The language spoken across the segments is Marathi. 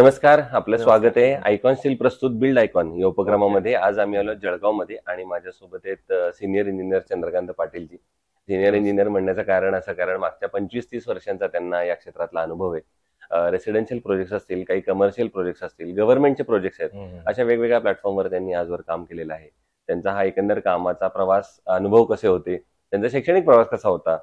नमस्कार, आपलं स्वागत आहे आयकॉन स्टील प्रस्तुत बिल्ड आयकॉन या उपक्रमामध्ये. आज आम्ही आलो जळगावमध्ये आणि माझ्यासोबत आहेत सिनियर इंजिनियर चंद्रकांत पाटीलजी. सिनियर इंजिनियर म्हणण्याचं कारण मागच्या 25-30 वर्षांचा त्यांना या क्षेत्रातला अनुभव आहे. रेसिडेन्शियल प्रोजेक्ट्स असतील, काही कमर्शियल प्रोजेक्ट्स असतील, गव्हर्नमेंटचे प्रोजेक्ट्स आहेत, अशा वेगवेगळ्या प्लॅटफॉर्मवर त्यांनी आजवर काम केलेलं आहे. त्यांचा हा एकंदर कामाचा प्रवास अनुभव कसे होते, त्यांचा शैक्षणिक प्रवास कसा होता,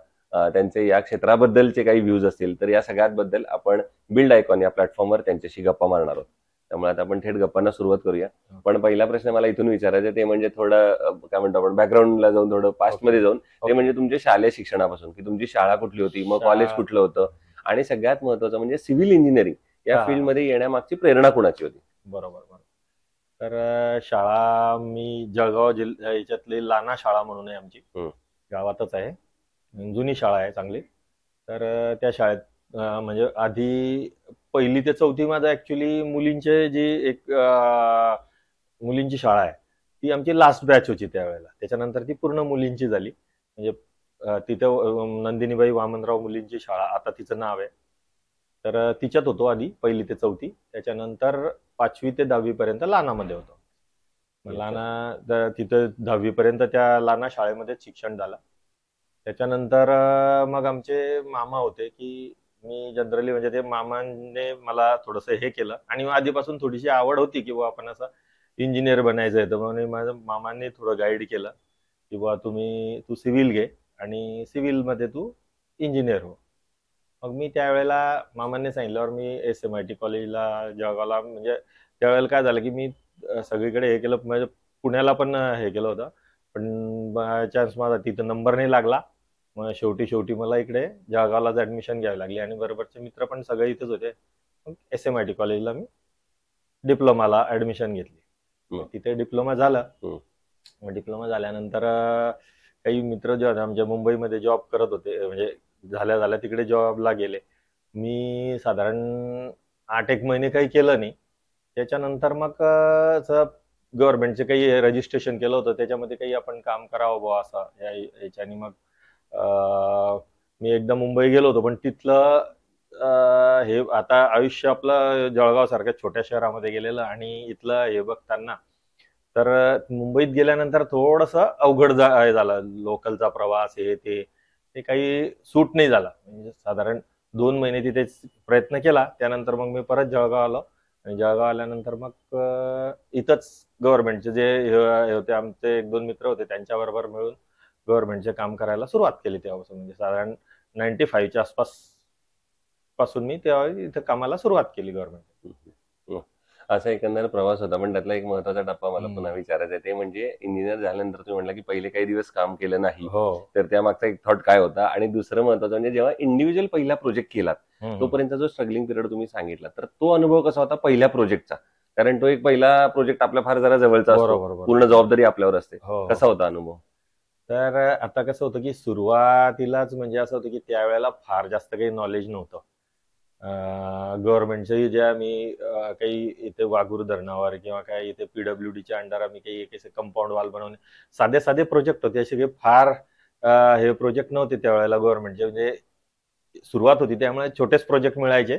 त्यांचे या क्षेत्राबद्दलचे काही व्ह्यूज असतील, तर या सगळ्याबद्दल आपण बिल्ड आयकॉन या प्लॅटफॉर्मवर त्यांच्याशी गप्पा मारणार आहोत. त्यामुळे आता आपण थेट गप्पांना सुरुवात करूया. पण पहिला प्रश्न मला इथून विचारायचा ते म्हणजे थोडं काय म्हणतो आपण बॅकग्राऊंडला जाऊन, थोडं पास्ट मध्ये जाऊन, ते म्हणजे तुमच्या शालेय शिक्षणापासून, की तुमची शाळा कुठली होती, मग कॉलेज कुठलं होतं, आणि सगळ्यात महत्वाचं म्हणजे सिव्हिल इंजिनिअरिंग या फील्डमध्ये येण्यामागची प्रेरणा कुणाची होती? बरोबर. तर शाळा मी जळगाव जिल्हा याच्यातली लाना शाळा म्हणून आहे आमची, गावातच आहे, जुनी शाळा आहे चांगली. तर त्या शाळेत म्हणजे आधी 1ली ते 4थी माझं ऍक्च्युली मुलींचे जी एक मुलींची शाळा आहे ती आमची लास्ट बॅच होती त्यावेळेला. त्याच्यानंतर ती पूर्ण मुलींची झाली. म्हणजे तिथं नंदिनीबाई वामनराव मुलींची शाळा, आता तिचं नाव आहे. तर तिच्यात होतो आधी 1ली ते 4थी. त्याच्यानंतर 5वी ते 10वी पर्यंत लानामध्ये होतो. लाना तिथं 10वी पर्यंत त्या लाना शाळेमध्ये शिक्षण झालं. त्याच्यानंतर मग आमचे मामा होते, की मी जनरली म्हणजे ते मामाने मला थोडंसं हे केलं, आणि आधीपासून थोडीशी आवड होती की बुवा आपण असं इंजिनियर बनायचं आहे. तर म्हणून माझ्या मामाने थोडं गाईड केलं की बुवा तू सिव्हिल घे आणि सिव्हिलमध्ये तू इंजिनियर हो. मग मी त्यावेळेला मामाने सांगितल्यावर मी SMIT कॉलेजला जळगावला, म्हणजे त्यावेळेला काय झालं की मी सगळीकडे हे केलं, म्हणजे पुण्याला पण हे केलं होतं, पण बाय चान्स माझा तिथं नंबर नाही लागला. मग शेवटी मला इकडे जळगावलाच ऍडमिशन घ्यावी लागली, आणि बरोबरचे मित्र पण सगळे इथेच होते. मग SMIT कॉलेजला मी डिप्लोमाला ऍडमिशन घेतली. तिथे डिप्लोमा झाला. मग डिप्लोमा झाल्यानंतर काही मित्र जे होते आमच्या मुंबईमध्ये जॉब करत होते, म्हणजे झाल्या तिकडे जॉबला गेले. मी साधारण 8-1 महिने काही केलं नाही. त्याच्यानंतर मग गव्हर्नमेंटचे काही रजिस्ट्रेशन केलं होतं, त्याच्यामध्ये काही आपण काम करावं बुवा असं याच्याने. मग मी एकदा मुंबई गेलो होतो, पण तिथलं हे आता आयुष्य आपलं जळगाव सारख्या छोट्या शहरामध्ये गेलेलं, आणि इथलं हे बघताना तर मुंबईत गेल्यानंतर थोडंसं अवघड झालं. लोकलचा प्रवास हे ते काही सूट नाही झाला. म्हणजे साधारण 2 महिने तिथे प्रयत्न केला. त्यानंतर मग मी परत जळगाव आलो, आणि जळगाव आल्यानंतर मग इथंच गव्हर्नमेंटचे जे हे होते आमचे 1-2 मित्र होते, त्यांच्याबरोबर मिळून गव्हर्नमेंटचे काम करायला सुरुवात केली तेव्हापासून. म्हणजे साधारण 95च्या आसपास पासून मी तेव्हा इथं कामाला सुरुवात केली गव्हर्नमेंट. असा एकंदर प्रवास होता. पण त्यातला एक महत्वाचा टप्पा मला पुन्हा विचारायचा आहे, ते म्हणजे इंजिनियर झाल्यानंतर तुम्ही म्हटलं की पहिले काही दिवस काम केलं नाही, तर त्यामागचा एक थॉट काय होता? आणि दुसरं महत्वाचं म्हणजे जेव्हा इंडिव्हिज्युअल पहिला प्रोजेक्ट केलात, तोपर्यंत जो स्ट्रगलिंग पिरियड तुम्ही सांगितला, तर तो अनुभव कसा होता पहिल्या प्रोजेक्टचा? कारण तो एक पहिला प्रोजेक्ट आपला फार जरा जवळचा असतो, पूर्ण जबाबदारी आपल्यावर असते. कसा होता अनुभव? तर आता कसं होतं की सुरुवातीलाच म्हणजे असं होतं की त्यावेळेला फार जास्त काही नॉलेज नव्हतं. गव्हर्नमेंटचे ज्या मी काही इथे वाघूर धरणावर किंवा काय इथे PWDच्या अंडर आम्ही काही कंपाऊंड वॉल बनवणे, साधे प्रोजेक्ट होते. असे काही फार हे प्रोजेक्ट नव्हते त्यावेळेला गव्हर्नमेंटचे. म्हणजे सुरुवात होती त्यामुळे छोटेच प्रोजेक्ट मिळायचे.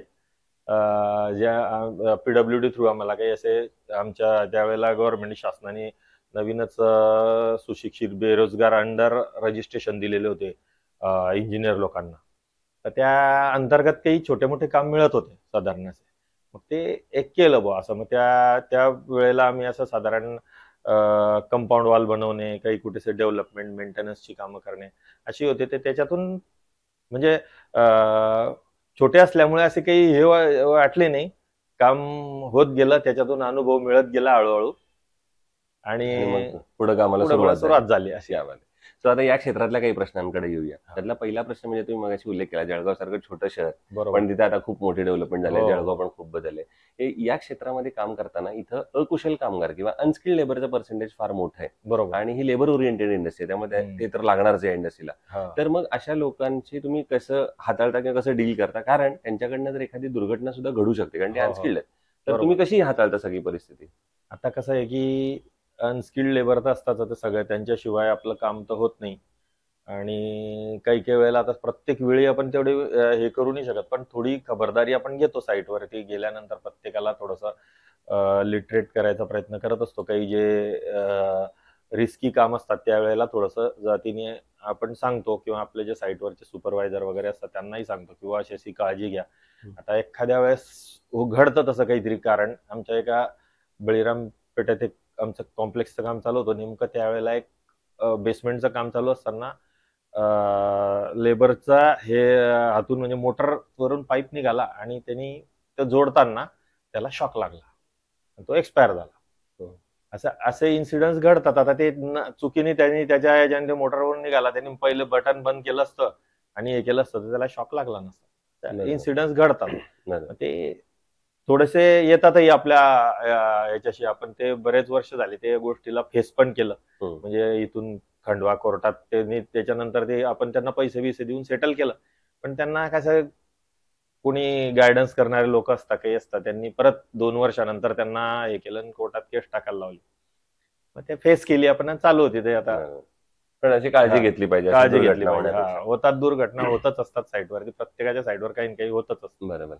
ज्या PWD थ्रू आम्हाला काही असे आमच्या त्यावेळेला गव्हर्नमेंट शासनाने नवीनच सुशिक्षित बेरोजगार अंडर रजिस्ट्रेशन दिलेले होते इंजिनियर लोकांना. तर त्या अंतर्गत काही छोटे मोठे काम मिळत होते साधारण असे. मग ते एक केलं बुवा असं. मग त्या वेळेला आम्ही असं साधारण कंपाऊंड वॉल बनवणे, काही कुठेसे डेव्हलपमेंट मेंटेनन्सची कामं करणे अशी होते. ते त्याच्यातून म्हणजे छोटे असल्यामुळे असे काही हे वाटले नाही. काम होत गेलं, त्याच्यातून अनुभव मिळत गेला हळूहळू, आणि पुढे कामाला सुरुवात झाली अशी. सो आता या क्षेत्रातल्या काही प्रश्नांकडे येऊया. त्यातला पहिला प्रश्न म्हणजे तुम्ही मगाशी उल्लेख केला, जळगाव सारखं छोटं शहर, पण तिथे आता खूप मोठे डेव्हलपमेंट झाले, जळगाव पण खूप बदलले. या क्षेत्रामध्ये काम करताना इथं अकुशल कामगार किंवा अनस्किल्ड लेबरचं पर्सेंटेज फार मोठं आहे. बरोबर. आणि ही लेबर ओरिएंटेड इंडस्ट्री आहे, त्यामुळे ते तर लागणारच आहे इंडस्ट्रीला. तर मग अशा लोकांची तुम्ही कसं हाताळता किंवा कसं डील करता? कारण त्यांच्याकडनं जर एखादी दुर्घटना सुद्धा घडू शकते, कारण ते अनस्किल्ड आहेत. तर तुम्ही कशी हाताळता सगळी परिस्थिती? आता कसं आहे की अनस्किल्ड लेबर तर असतात, सगळं त्यांच्याशिवाय आपलं काम तर होत नाही. आणि काही काही वेळेला आता प्रत्येक वेळी आपण तेवढे हे करू नाही शकत, पण थोडी खबरदारी आपण घेतो. साईटवरती गेल्यानंतर प्रत्येकाला थोडंसं लिटरेट करायचा प्रयत्न करत असतो. काही जे रिस्की काम असतात त्यावेळेला थोडंसं जातीने आपण सांगतो, किंवा आपले जे साईटवरचे सुपरवायझर वगैरे असतात त्यांनाही सांगतो, किंवा अशी अशी काळजी घ्या. आता एखाद्या वेळेस घडतं तसं काहीतरी, कारण आमच्या एका बळीराम पेठेत एक आमचं कॉम्प्लेक्सचं काम चालू होतं. नेमकं त्यावेळेला एक बेसमेंटचं काम चालू असताना लेबरचा हे हातून म्हणजे मोटरवरून पाईप निघाला आणि त्यांनी तो जोडताना त्याला शॉक लागला, तो एक्सपायर झाला. असं असे इन्सिडेंट्स घडतात. आता ते चुकीने त्यांनी त्याच्या ह्याच्याने मोटरवरून निघाला, त्यांनी पहिलं बटन बंद केलं असतं आणि हे केलं असतं तर त्याला शॉक लागला नसता. इन्सिडेंट्स घडतात. ते थोडेसे येतातही आपल्या याच्याशी. आपण ते बरेच वर्ष झाले ते गोष्टीला फेस पण केलं. म्हणजे इथून खंडवा कोर्टात त्यांनी त्याच्यानंतर ते आपण त्यांना पैसे बिसे देऊन सेटल केलं, पण त्यांना कसं कोणी गायडन्स करणारे लोक असतात, काही असतात, त्यांनी परत 2 वर्षानंतर त्यांना हे केलं आणि कोर्टात केस टाकायला लावली. मग ते फेस केली आपण, चालू होती ते. आता पण अशी काळजी घेतली पाहिजे. काळजी घेतली पाहिजे. होतात दुर्घटना, होतच असतात साईटवरती, प्रत्येकाच्या साईटवर काही काही होतच असतं. बरोबर.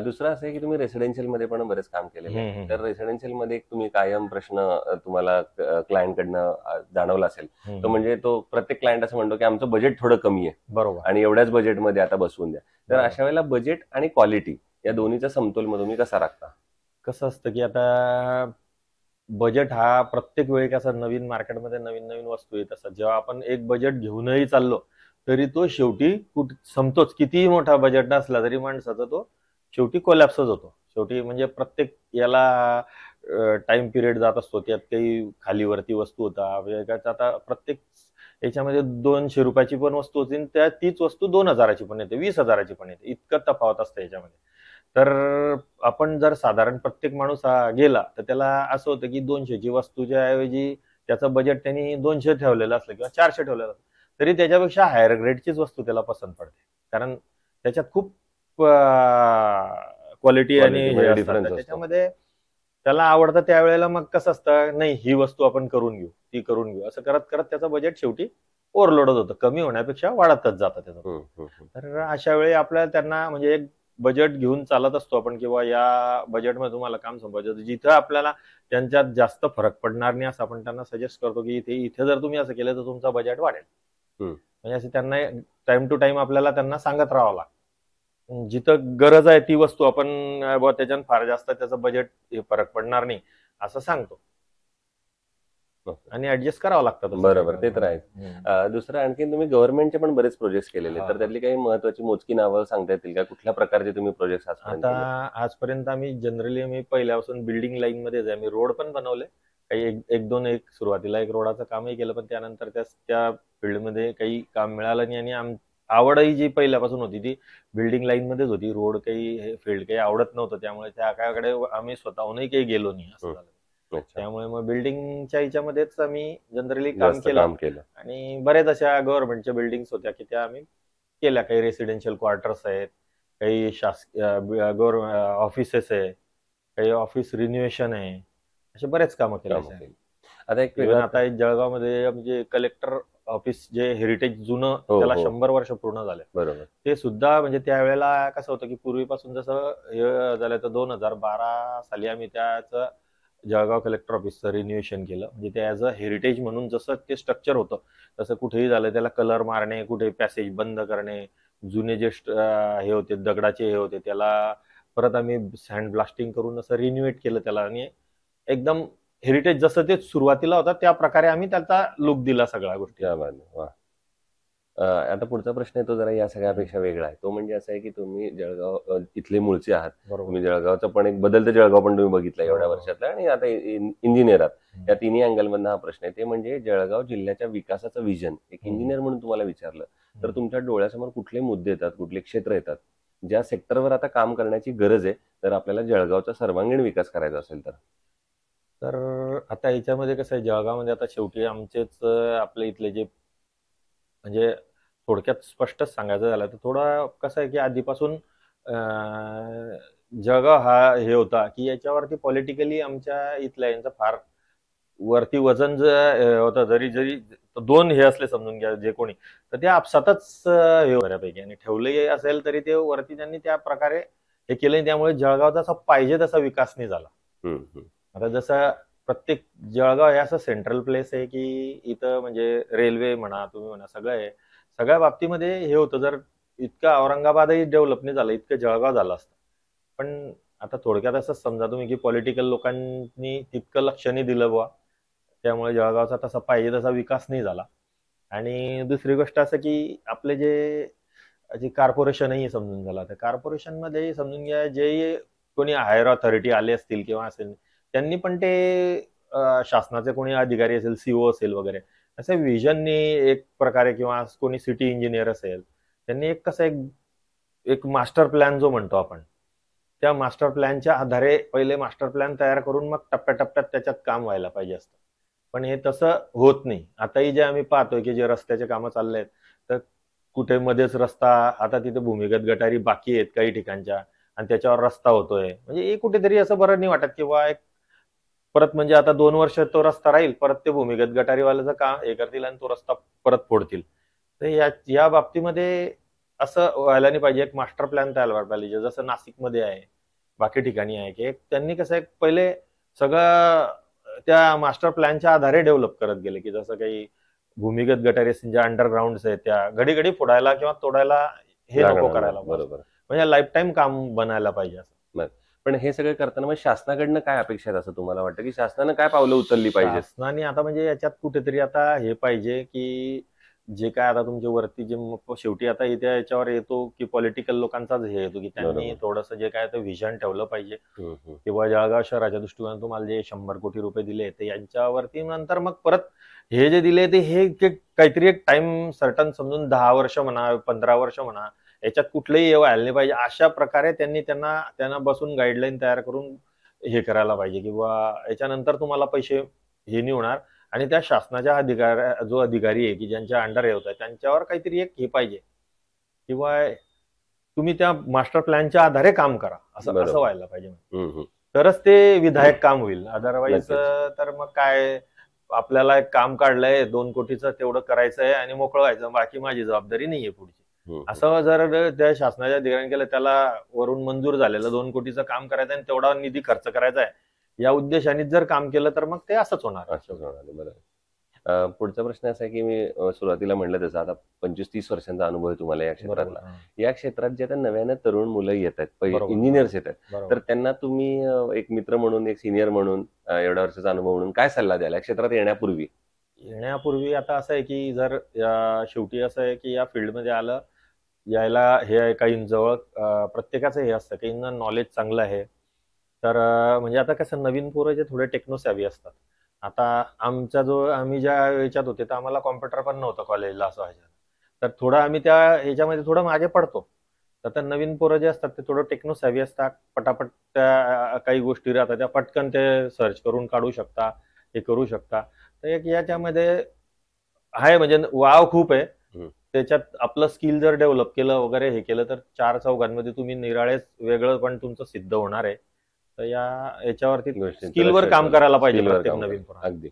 दुसरं असं आहे की तुम्ही रेसिडेन्शियल मध्ये पण बरेच काम केलेलं आहे. तर रेसिडेन्शियल मध्ये तुम्ही कायम प्रश्न तुम्हाला क्लायंटकडनं जाणवला असेल, तो म्हणजे तो प्रत्येक क्लायंट असं म्हणतो की आमचं बजेट थोडं कमी आहे, बरोबर, आणि एवढ्याच बजेटमध्ये आता बसवून द्या. तर अशा वेळेला बजेट आणि क्वालिटी या दोन्हीचा समतोल मग तुम्ही कसा राखता? कसं असतं की आता बजेट हा प्रत्येक वेळी कसा नवीन मार्केटमध्ये नवीन नवीन वस्तू येत असतात. जेव्हा आपण एक बजेट घेऊनही चाललो तरी तो शेवटी संपतोच. कितीही मोठा बजेट नसला तरी माणसाचा तो शेवटी कोलॅप्सच होतो. शेवटी म्हणजे प्रत्येक याला टाइम पिरियड जात असतो, त्यात काही खालीवरती वस्तू होता. आता प्रत्येक याच्यामध्ये 200 रुपयाची पण वस्तू होती, त्या तीच वस्तू 2000ची पण येते, 20,000ची पण येते. इतकं तफावत असतं याच्यामध्ये. तर आपण जर साधारण प्रत्येक माणूस गेला तर त्याला असं होतं की 200ची वस्तूच्या ऐवजी त्याचं बजेट त्यांनी 200 ठेवलेलं असलं किंवा 400 ठेवलेलं असलं तरी त्याच्यापेक्षा हायर ग्रेडचीच वस्तू त्याला पसंत पडते, कारण त्याच्यात खूप क्वालिटी आणि डिफरन्स त्याच्यामध्ये त्याला आवडतं. त्यावेळेला मग कसं असतं, नाही ही वस्तू आपण करून घेऊ, ती करून घेऊ, असं करत करत त्याचं बजेट शेवटी ओव्हरलोडच होतं, कमी होण्यापेक्षा वाढतच जातं त्याचं. तर अशा वेळी आपल्याला त्यांना म्हणजे एक बजेट घेऊन चालत असतो आपण, किंवा या बजेटमध्ये तुम्हाला काम संपायचं, जिथं आपल्याला त्यांच्यात जास्त फरक पडणार नाही असं आपण त्यांना सजेस्ट करतो की इथे जर तुम्ही असं केलं तर तुमचा बजेट वाढेल. म्हणजे असं त्यांना टाइम टू टाइम आपल्याला त्यांना सांगत राहावं लागतं. जिथं गरज आहे ती वस्तू आपण त्याच्यात फार जास्त त्याचं बजेट फरक पडणार नाही असं सांगतो, आणि ऍडजस्ट करावं लागतं. बरोबर, ते तर आहे. दुसरं आणखी तुम्ही गव्हर्नमेंटचे पण बरेच प्रोजेक्ट केलेले, तर त्यातली काही महत्वाची मोजकी नावं सांगता येतील का? कुठल्या प्रकारचे तुम्ही प्रोजेक्ट आता आजपर्यंत आम्ही जनरली आम्ही पहिल्यापासून बिल्डिंग लाईन मध्ये आम्ही रोड पण बनवले काही, एक सुरुवातीला एक रोडाचं कामही केलं, पण त्यानंतर त्या फील्डमध्ये काही काम मिळालं नाही, आणि आवडही जी पहिल्यापासून होती ती बिल्डिंग लाईन मध्येच होती. रोड काही फील्ड काही आवडत नव्हतं, त्यामुळे त्याकडे आम्ही स्वतःहूनही काही गेलो नाही असं झालं. त्यामुळे मग बिल्डिंगच्या ह्याच्यामध्येच आम्ही जनरली काम केलं, आणि बरेच अशा गव्हर्नमेंटच्या बिल्डिंग्स होत्या की त्या आम्ही केल्या. काही रेसिडेन्शियल क्वार्टर्स आहेत, काही शासकीय ऑफिसेस आहे, काही ऑफिस रिन्युएशन आहे, असे बरेच कामं केले. आता जळगावमध्ये म्हणजे कलेक्टर ऑफिस जे हेरिटेज जुनं त्याला 100 वर्ष पूर्ण झाले, बरोबर, ते सुद्धा म्हणजे त्यावेळेला कसं होतं की पूर्वीपासून जसं हे झालं तर 2012 साली आम्ही त्याचं जळगाव कलेक्टर ऑफिसचं रिन्युएशन केलं. म्हणजे ते ऍज अ हेरिटेज म्हणून जसं ते स्ट्रक्चर होतं तसं कुठेही झालं, त्याला कलर मारणे, कुठे पॅसेज बंद करणे, जुने जे हे होते दगडाचे हे होते त्याला परत आम्ही सँड ब्लास्टिंग करून असं रिन्युएट केलं त्याला, आणि एकदम हेरिटेज जसं ते सुरुवातीला होता त्या प्रकारे आम्ही त्याचा लुक दिला सगळ्या गोष्टी. आता पुढचा प्रश्न येतो जरा या सगळ्यापेक्षा वेगळा आहे. तो म्हणजे असं आहे की तुम्ही जळगाव इथले मूळचे आहात, तुम्ही जळगावचं पण एक बदलतं जळगाव पण तुम्ही बघितलं एवढ्या वर्षातलं, आणि आता इंजिनियर आहात. या तिन्ही अँगल मधून हा प्रश्न आहे, ते म्हणजे जळगाव जिल्ह्याच्या विकासाचं विजन एक इंजिनियर म्हणून तुम्हाला विचारलं तर तुमच्या डोळ्यासमोर कुठले मुद्दे येतात, कुठले क्षेत्र येतात ज्या सेक्टरवर आता काम करण्याची गरज आहे जर आपल्याला जळगावचा सर्वांगीण विकास करायचा असेल तर? आता याच्यामध्ये कसं आहे, जळगावमध्ये आता शेवटी आमचेच आपले इथले जे म्हणजे थोडक्यात स्पष्टच सांगायचं झालं तर थोडं कसं आहे की आधीपासून जळगाव हा हे होता की याच्यावरती पॉलिटिकली आमच्या इथल्या यांचा फार वरती वजन जर होतं, जरी जरी दोन हे असले समजून घ्या जे कोणी, तर ते आपसातच हे बऱ्यापैकी, आणि ठेवले असेल तरी ते वरती त्यांनी त्या प्रकारे हे केलं. त्यामुळे जळगावचा असा पाहिजे तसा विकास नाही झाला. आता जसं प्रत्येक जळगाव हे असं सेंट्रल प्लेस आहे की इथं म्हणजे रेल्वे म्हणा, तुम्ही म्हणा, सगळं आहे. सगळ्या बाबतीमध्ये हे होतं. जर इतकं औरंगाबादही डेव्हलप नाही झालं, इतकं जळगाव झालं असतं. पण आता थोडक्यात असं समजा तुम्ही की पॉलिटिकल लोकांनी तितकं लक्ष नाही दिलं बुवा, त्यामुळे जळगावचा तसा पाहिजे तसा विकास नाही झाला. आणि दुसरी गोष्ट असं की आपले जे कॉर्पोरेशनही समजून झाला, तर कॉर्पोरेशनमध्ये समजून घ्या जे कोणी हायर ऑथॉरिटी आले असतील किंवा असेल, त्यांनी पण ते शासनाचे कोणी अधिकारी असेल, सीओ असेल वगैरे, असे विजननी एक प्रकारे, किंवा कोणी सिटी इंजिनियर असेल, त्यांनी एक कसं एक मास्टर प्लॅन जो म्हणतो आपण, त्या मास्टर प्लॅनच्या आधारे पहिले मास्टर प्लॅन तयार करून मग टप्प्याटप्प्यात त्याच्यात काम व्हायला पाहिजे असतं. पण हे तसं होत नाही. आताही जे आम्ही पाहतोय की जे रस्त्याचे कामं चालले आहेत, तर कुठे मध्येच रस्ता, आता तिथे भूमिगत गटारी बाकी आहेत काही ठिकाणच्या, आणि त्याच्यावर रस्ता होतोय. म्हणजे हे कुठेतरी असं बरं नाही वाटत, किंवा एक परत म्हणजे आता 2 वर्ष तो रस्ता राहील, परत ते भूमिगत गटारीवाल्याचं काम हे करतील आणि तो रस्ता परत फोडतील. तर या बाबतीमध्ये असं व्हायला नाही पाहिजे. एक मास्टर प्लॅन तयार व्हायला पाहिजे, जसं नाशिकमध्ये आहे, बाकी ठिकाणी आहे, की त्यांनी कसं एक पहिले सगळं त्या मास्टर प्लॅनच्या आधारे डेव्हलप करत गेले, की जसं काही भूमिगत गटारी ज्या अंडरग्राऊंड आहेत त्या घडी घडी फोडायला किंवा तोडायला हे नको करायला, बरोबर, म्हणजे लाईफ टाईम काम बनायला पाहिजे असं. पण हे सगळं करताना मग शासनाकडनं काय अपेक्षा आहे असं तुम्हाला वाटतं, की शासनानं काय पावलं उचलली पाहिजे? शासनाने आता म्हणजे याच्यात कुठेतरी आता हे पाहिजे की जे काय आता तुमच्या वरती जे शेवटी आता इथे याच्यावर येतो की पॉलिटिकल लोकांचाच हे येतो की त्यांनी थोडंसं जे काय ते व्हिजन ठेवलं पाहिजे, किंवा जळगाव शहराच्या दृष्टिकोनातून तुम्हाला जे 100 कोटी रुपये दिले ते यांच्यावरती, नंतर मग परत हे जे दिले ते हे काहीतरी एक टाइम सर्टन समजून 10 वर्ष म्हणा, 15 वर्ष म्हणा, याच्यात कुठलंही व्हायला नाही पाहिजे. अशा प्रकारे त्यांना बसून गाईडलाईन तयार करून हे करायला पाहिजे, किंवा याच्यानंतर तुम्हाला पैसे हे नाही होणार. आणि त्या शासनाच्या जो अधिकारी आहे की ज्यांच्या अंडर हे होत आहे, त्यांच्यावर काहीतरी एक हे पाहिजे, किंवा तुम्ही त्या मास्टर प्लॅनच्या आधारे काम करा, असं व्हायला पाहिजे. तरच ते विधायक काम होईल. अदरवाईज तर मग काय, आपल्याला एक काम काढलंय 2 कोटीचं, तेवढं करायचं आहे आणि मोकळं व्हायचं, बाकी माझी जबाबदारी नाहीये पुढची, असं जर त्या शासनाच्या अधिकाऱ्यांनी केलं, त्याला वरून मंजूर झालेलं 2 कोटीचं काम करायचं आणि तेवढा निधी खर्च करायचा आहे, या उद्देशाने जर काम केलं तर मग ते असंच होणार. बरोबर. पुढचा प्रश्न असा आहे की मी सुरुवातीला म्हणलं तसं आता 25-30 वर्षांचा अनुभव आहे तुम्हाला या क्षेत्रातला. या क्षेत्रात जे आता नव्यानं तरुण मुलं येत आहेत, इंजिनियर्स येत आहेत, तर त्यांना तुम्ही एक मित्र म्हणून, एक सिनियर म्हणून, एवढ्या वर्षाचा अनुभव म्हणून काय सल्ला द्याल या क्षेत्रात येण्यापूर्वी? आता असं आहे की जर शेवटी असं आहे की या फील्डमध्ये यायला हे काही जवळ प्रत्येकाचं हे असतं की नॉलेज चांगलं आहे. तर म्हणजे आता कसं नवीन पोरं जे थोडे टेक्नो सॅव्ही असतात. आता आम्ही ज्या याच्यात होते तर आम्हाला कॉम्प्युटर पण नव्हतं कॉलेजला, असं व्हायचं. तर थोडं आम्ही त्या ह्याच्यामध्ये थोडं मागे पडतो. तर नवीन पोरं जे असतात ते थोडं टेक्नो सॅव्ही असतात, पटापट त्या काही गोष्टी राहतात त्या पटकन ते सर्च करून काढू शकता, हे करू शकता. तर एक याच्यामध्ये आहे म्हणजे वाव खूप आहे. त्याच्यात आपलं स्किल जर डेव्हलप केलं वगैरे हे केलं तर 4 चौघांमध्ये तुम्ही निराळेच वेगळं पण तुमचं सिद्ध होणार आहे. तर याच्यावरती स्किलवर काम करायला पाहिजे प्रत्येक नवीन पोराला. अगदी.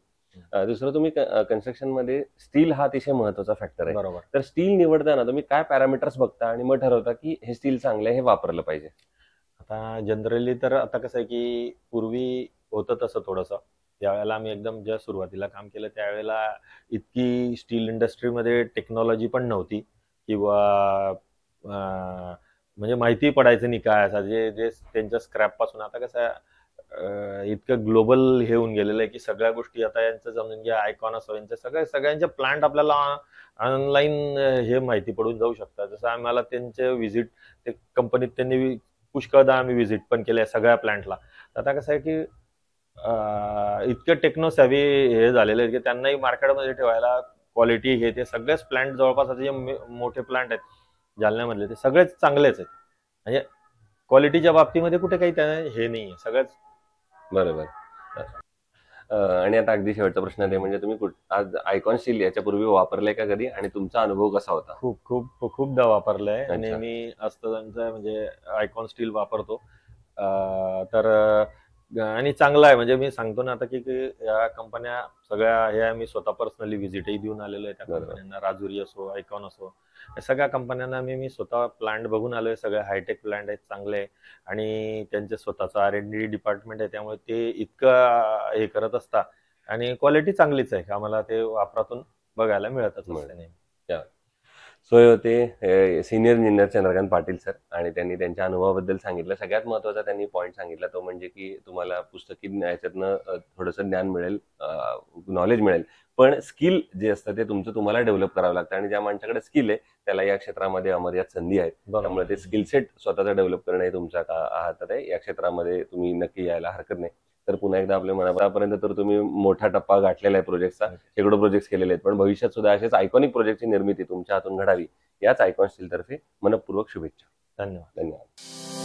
दुसरं, तुम्ही कन्स्ट्रक्शन मध्ये स्टील हा अतिशय महत्वाचा फॅक्टर आहे. बरोबर. तर स्टील निवडताना तुम्ही काय पॅरामीटर्स बघता आणि मग ठरवता की हे स्टील चांगलं आहे, हे वापरलं पाहिजे? आता जनरली तर आता कसं आहे की पूर्वी होतं तसं थोडंसं, ज्यावेळेला आम्ही एकदम ज्या सुरुवातीला काम केलं त्यावेळेला इतकी स्टील इंडस्ट्रीमध्ये टेक्नॉलॉजी पण नव्हती, किंवा म्हणजे माहिती पडायचं नाही काय असं जे त्यांच्या स्क्रॅप पासून. आता कसं इतकं ग्लोबल हे होऊन गेलेलं आहे की सगळ्या गोष्टी आता यांचं समजून घ्या, आयकॉन असो, यांच्या सगळ्यांचे प्लांट आपल्याला ऑनलाईन हे माहिती पडून जाऊ शकतात. जसं आम्हाला त्यांचे व्हिजिट, ते कंपनीत त्यांनी पुष्कळदा आम्ही व्हिजिट पण केल्या सगळ्या प्लांटला. आता कसं आहे की इतकं टेक्नो सॅव्ही हे झालेलं आहे की त्यांनाही मार्केटमध्ये ठेवायला क्वालिटी हे ते सगळेच प्लांट जवळपास आता जे मोठे प्लांट आहेत जालन्यामधले ते सगळेच चांगलेच आहेत. म्हणजे क्वालिटीच्या बाबतीमध्ये कुठे काही हे नाही आहे, सगळ्याच बरोबर. आणि आता अगदी शेवटचा प्रश्न आहे, म्हणजे तुम्ही आज आयकॉन स्टील याच्यापूर्वी वापरलंय का कधी, आणि तुमचा अनुभव कसा होता? खूपदा वापरलाय. नेहमी असतं त्यांचं म्हणजे आयकॉन स्टील वापरतो. तर आणि चांगला आहे. म्हणजे मी सांगतो ना आता की या कंपन्या सगळ्या ह्या मी स्वतः पर्सनली व्हिजिटही देऊन आलेलो आहे त्या बरोबर. कंपन्यांना. राजुरी असो, आयकॉन असो, या सगळ्या कंपन्यांना मी स्वतः प्लांट बघून आलोय. सगळे हायटेक प्लांट आहेत, चांगले आहे. आणि त्यांचे स्वतःचं R&D डिपार्टमेंट आहे, त्यामुळे ते इतकं हे करत असतात आणि क्वालिटी चांगलीच आहे. आम्हाला ते वापरातून बघायला मिळतच असते नेहमी. सो हे होते senior engineer Chandrakant Patil sir, आणि त्यांनी त्यांच्या अनुभवाबद्दल सांगितलं. सगळ्यात महत्त्वाचा त्यांनी पॉईंट सांगितला तो म्हणजे की तुम्हाला पुस्तकी याच्यातनं थोडंसं ज्ञान मिळेल, नॉलेज मिळेल, पण स्किल जे असतं ते तुमचं तुम्हाला डेव्हलप करावं लागतं. आणि ज्या माणसाकडे स्किल आहे त्याला या क्षेत्रामध्ये अमर्याद संधी आहेत. त्यामुळे ते स्किल सेट स्वतःचा डेव्हलप करणं हे तुमच्या हातात आहे. या क्षेत्रामध्ये तुम्ही नक्की यायला हरकत नाही. तर पुन्हा एकदा आपल्या मनापर्यंत तर तुम्ही मोठा टप्पा गाठलेला आहे प्रोजेक्टचा, शेकडो प्रोजेक्ट केलेले आहेत, पण भविष्यात सुद्धा असेच आयकॉनिक प्रोजेक्टची निर्मिती तुमच्या हातून घडावी याच आयकॉन स्टील तर्फे मनपूर्वक शुभेच्छा. धन्यवाद. धन्यवाद.